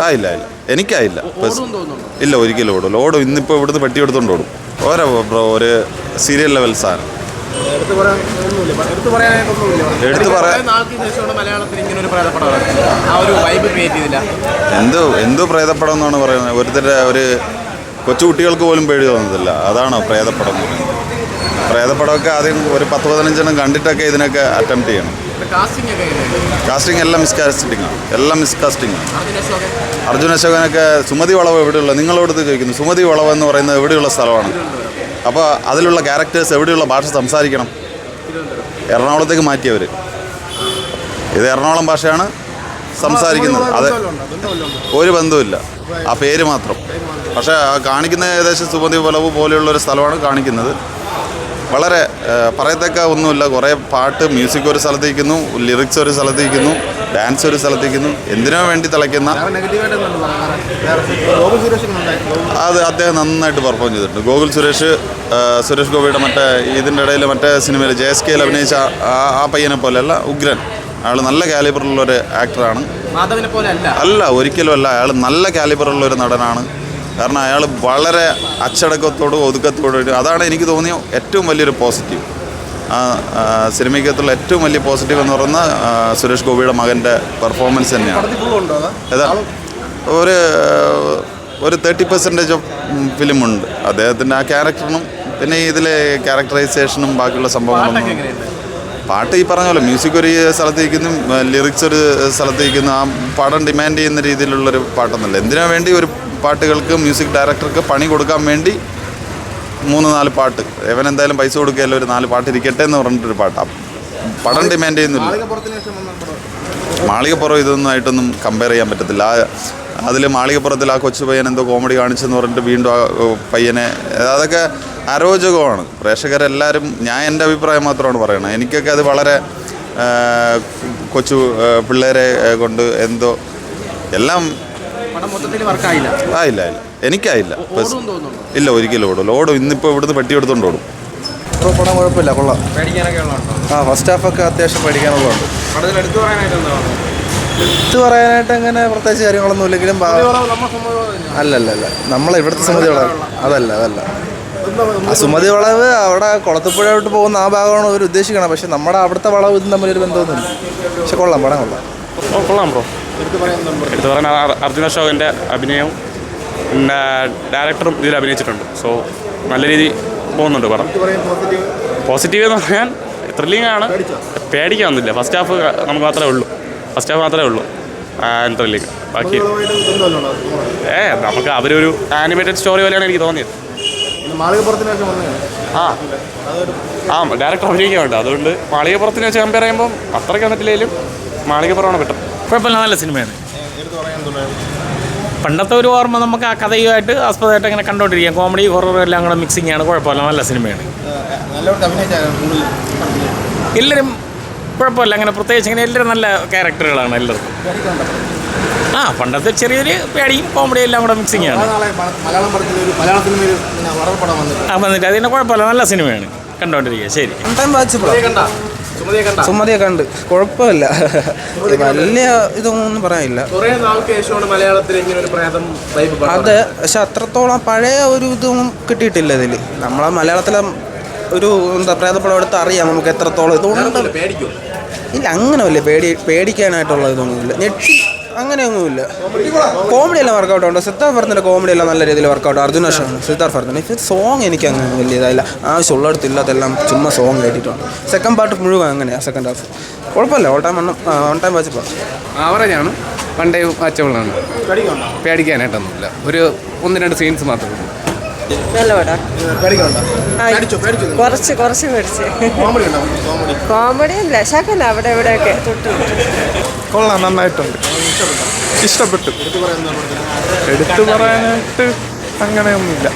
ആയില്ല എനിക്കായില്ല. ഇല്ല, ഒരിക്കലും ഓടും. ഓടും, ഇന്നിപ്പോൾ ഇവിടുന്ന് പെട്ടി എടുത്തുകൊണ്ട് ഓടും. ബ്രോ ഒരു സീരിയൽ ലെവൽ സാധനം. എന്തോ പ്രേതപ്പടം എന്നാണ് പറയുന്നത്. ഒരു കൊച്ചുകുട്ടികൾക്ക് പോലും പേടി തോന്നുന്നില്ല. അതാണോ പ്രേതപ്പടം എന്ന് പറയുന്നത്? പ്രേതപ്പടമൊക്കെ ആദ്യം ഒരു 10-15 കണ്ടിട്ടൊക്കെ ഇതിനൊക്കെ അറ്റംപ്റ്റ് ചെയ്യണം. കാസ്റ്റിംഗ് എല്ലാം മിസ്കാസ്റ്റിംഗാണ്, അർജുൻ അശോകനൊക്കെ. സുമതി വളവ് എവിടെയുള്ള, നിങ്ങളോട് ചോദിക്കുന്നു, സുമതി വളവ് എന്ന് പറയുന്നത് എവിടെയുള്ള സ്ഥലമാണ്? അപ്പോൾ അതിലുള്ള ക്യാരക്ടേഴ്സ് എവിടെയുള്ള ഭാഷ സംസാരിക്കണം? എറണാകുളത്തേക്ക് മാറ്റിയവർ. ഇത് എറണാകുളം ഭാഷയാണ് സംസാരിക്കുന്നത്. അത് ഒരു ബന്ധവുമില്ല, ആ പേര് മാത്രം. പക്ഷേ കാണിക്കുന്ന ഏകദേശം സുമതി വളവ് പോലെയുള്ളൊരു സ്ഥലമാണ് കാണിക്കുന്നത്. വളരെ പറയത്തക്ക ഒന്നുമില്ല. കുറേ പാട്ട്, മ്യൂസിക് ഒരു സ്ഥലത്തേക്കുന്നു, ലിറിക്സ് ഒരു സ്ഥലത്തേക്കുന്നു, ഡാൻസ് ഒരു സ്ഥലത്തേക്കുന്നു. എന്തിനോ വേണ്ടി തിളയ്ക്കുന്ന അത് അദ്ദേഹം നന്നായിട്ട് പെർഫോം ചെയ്തിട്ടുണ്ട്. സുരേഷ് ഗോപിയുടെ മറ്റേ ഇതിൻ്റെ ഇടയിൽ മറ്റേ സിനിമയിൽ JSKയിൽ അഭിനയിച്ച ആ പയ്യനെ പോലെയല്ല, ഉഗ്രൻ. അയാൾ നല്ല കാലിബറുള്ളൊരു ആക്ടറാണ്. അല്ല, ഒരിക്കലും അല്ല. അയാൾ നല്ല കാലിബറുള്ളൊരു നടനാണ്. കാരണം അയാൾ വളരെ അച്ചടക്കത്തോടും ഒതുക്കത്തോടും, അതാണ് എനിക്ക് തോന്നിയ ഏറ്റവും വലിയൊരു പോസിറ്റീവ്. സിനിമയ്ക്കകത്തുള്ള ഏറ്റവും വലിയ പോസിറ്റീവ് എന്ന് പറയുന്നത് സുരേഷ് ഗോപിയുടെ മകൻ്റെ പെർഫോമൻസ് തന്നെയാണ്. ഒരു 30% ഓഫ് ഫിലിമുണ്ട് അദ്ദേഹത്തിൻ്റെ ആ ക്യാരക്ടറിനും, പിന്നെ ഇതിലെ ക്യാരക്ടറൈസേഷനും ബാക്കിയുള്ള സംഭവങ്ങളൊന്നും. പാട്ട് ഈ പറഞ്ഞ പോലെ മ്യൂസിക് ഒരു സ്ഥലത്തേക്കുന്നു, ലിറിക്സ് ഒരു സ്ഥലത്തേക്കുന്നു. ആ പടം ഡിമാൻഡ് ചെയ്യുന്ന രീതിയിലുള്ളൊരു പാട്ടൊന്നുമല്ല. എന്തിനാ വേണ്ടി ഒരു പാട്ടുകൾക്ക് മ്യൂസിക് ഡയറക്ടർക്ക് പണി കൊടുക്കാൻ വേണ്ടി 3-4 പാട്ട്, എവനെന്തായാലും പൈസ കൊടുക്കുകയല്ലോ, ഒരു 4 പാട്ട് ഇരിക്കട്ടെ എന്ന് പറഞ്ഞിട്ടൊരു പാട്ടാണ്. പടം ഡിമാൻഡ് ചെയ്യുന്നില്ല. മാളികപ്പുറം ഇതൊന്നും ആയിട്ടൊന്നും കമ്പയർ ചെയ്യാൻ പറ്റത്തില്ല. അതിൽ മാളികപ്പുറത്തിൽ ആ കൊച്ചു പയ്യൻ എന്തോ കോമഡി കാണിച്ചെന്ന് പറഞ്ഞിട്ട് വീണ്ടും ആ പയ്യനെ, അതൊക്കെ അരോചകമാണ്. പ്രേക്ഷകരെല്ലാവരും, ഞാൻ എൻ്റെ അഭിപ്രായം മാത്രമാണ് പറയണത്. എനിക്കൊക്കെ അത് വളരെ കൊച്ചു പിള്ളേരെ കൊണ്ട് എന്തോ എല്ലാം ആയില്ല എനിക്കായില്ല. ഇല്ല, ഒരിക്കലും ഓടും. ഇന്നിപ്പോൾ ഇവിടുന്ന് പെട്ടി എടുത്തുകൊണ്ട് ഓടും. പടം കുഴപ്പമില്ല, കൊള്ളാം. ഫസ്റ്റ് ഹാഫൊക്കെ അത്യാവശ്യം പേടിക്കാനുള്ളതുണ്ട്. എടുത്തു പറയാനായിട്ട് അങ്ങനെ പ്രത്യേകിച്ച് കാര്യങ്ങളൊന്നും ഇല്ലെങ്കിലും അല്ലല്ല നമ്മളെ ഇവിടുത്തെ സുമതി വളവ് അതല്ല. സുമതി വളവ് അവിടെ കുളത്തുപുഴയോട്ട് പോകുന്ന ആ ഭാഗമാണ് അവർ ഉദ്ദേശിക്കണം. പക്ഷെ നമ്മുടെ അവിടുത്തെ വളവ് ഇതും തമ്മിലൊരു ബന്ധമൊന്നുമില്ല. പക്ഷെ കൊള്ളാം, പടം കൊള്ളാം ബ്രോ. എടുത്തു പറയാൻ അർജുൻ അശോകൻ്റെ അഭിനയവും പിന്നെ ഡയറക്ടറും ഇതിൽ അഭിനയിച്ചിട്ടുണ്ട്. സോ നല്ല രീതിയിൽ പോകുന്നുണ്ട് പടം. പോസിറ്റീവ് എന്ന് പറയാൻ ത്രില്ലിംഗ് ആണ്, പേടിക്കാനൊന്നുമില്ല. ഫസ്റ്റ് ഹാഫ് മാത്രമേ ഉള്ളൂ ത്രില്ലിംഗ്. ബാക്കി നമുക്ക് അവരൊരു ആനിമേറ്റഡ് സ്റ്റോറി പോലെയാണ് എനിക്ക് തോന്നിയത്. ഡയറക്ടർ അഭിനയിക്കുന്നുണ്ട്. അതുകൊണ്ട് മാളികപ്പുറത്തിന് വെച്ച് കമ്പയർ ചെയ്യുമ്പോൾ അത്രയ്ക്ക് വന്നിട്ടില്ലെങ്കിലും മാളികപ്പുറമാണ് ബെറ്റർ. കുഴപ്പമില്ല, നല്ല സിനിമയാണ്. പണ്ടത്തെ ഒരു ഓർമ്മ നമുക്ക് ആ കഥയുമായിട്ട് ആസ്പദമായിട്ട് അങ്ങനെ കണ്ടുകൊണ്ടിരിക്കാം. കോമഡി ഹൊറർ എല്ലാം കൂടെ മിക്സിംഗ് ആണ്. കുഴപ്പമില്ല, നല്ല സിനിമയാണ്. എല്ലാവരും കുഴപ്പമില്ല, അങ്ങനെ പ്രത്യേകിച്ച് ഇങ്ങനെ എല്ലാവരും നല്ല ക്യാരക്ടറുകളാണ് എല്ലാവർക്കും. പണ്ടത്തെ ചെറിയൊരു പേടിയും കോമഡിയും എല്ലാം കൂടെ മിക്സിംഗ് ആണ്. വന്നിട്ട് അതിന് കുഴപ്പമില്ല, നല്ല സിനിമയാണ്, കണ്ടുകൊണ്ടിരിക്കുക. ശരി, സുമതിയെ കണ്ട് കുഴപ്പമില്ല, വലിയ ഇതൊന്നും പറയാനില്ല. അതെ, പക്ഷെ അത്രത്തോളം പഴയ ഒരു ഇതൊന്നും കിട്ടിയിട്ടില്ല ഇതിൽ. നമ്മളെ മലയാളത്തിലെ ഒരു പ്രേതപ്പടം എടുത്ത് അറിയാം നമുക്ക് എത്രത്തോളം ഇതുകൊണ്ട്. ഇല്ല, അങ്ങനെ വലിയ പേടിക്കാനായിട്ടുള്ള ഇതൊന്നുമില്ല. ഞെട്ടി അങ്ങനെയൊന്നുമില്ല. കോമഡി എല്ലാം വർക്കൗട്ട് ഉണ്ട്. സിദ്ധാർത്ഥ് ഭരത്തിൻ്റെ കോമഡി എല്ലാം നല്ല രീതിയിൽ വർക്കൗട്ട്. അർജുൻ അശോകൻ, സിദ്ധാർത്ഥ് ഭരത്തിന്. ഇത് സോങ് എനിക്ക് അങ്ങനെ വലിയ ഇതായില്ല. ആവശ്യമുള്ളിടത്തില്ലാത്തെല്ലാം ചുമ്മാ സോങ് കേട്ടിട്ടുണ്ട്. സെക്കൻഡ് പാർട്ട് മുഴുവൻ അങ്ങനെയാണ്. സെക്കൻഡ് ഹാഫ് കുഴപ്പമില്ല, ഓൺ ടൈം വാച്ചപ്പോൾ ആവറേജാണ്. വൺ ടൈം വാച്ചബിളാണ്. പേടിക്കാനായിട്ടൊന്നുമില്ല. ഒരു 1-2 സീൻസ് മാത്രമേ ഉള്ളൂ. നല്ല പടം. കുറച്ച് പേടിച്ച്. കോമഡി അല്ല, ശകല അവിടെ ഇവിടെയൊക്കെ തൊട്ട്. കൊള്ളാം, നന്നായിട്ടുണ്ട്, ഇഷ്ടപ്പെട്ടു. എടുത്തു പറയാനായിട്ട് അങ്ങനെയൊന്നുമില്ല.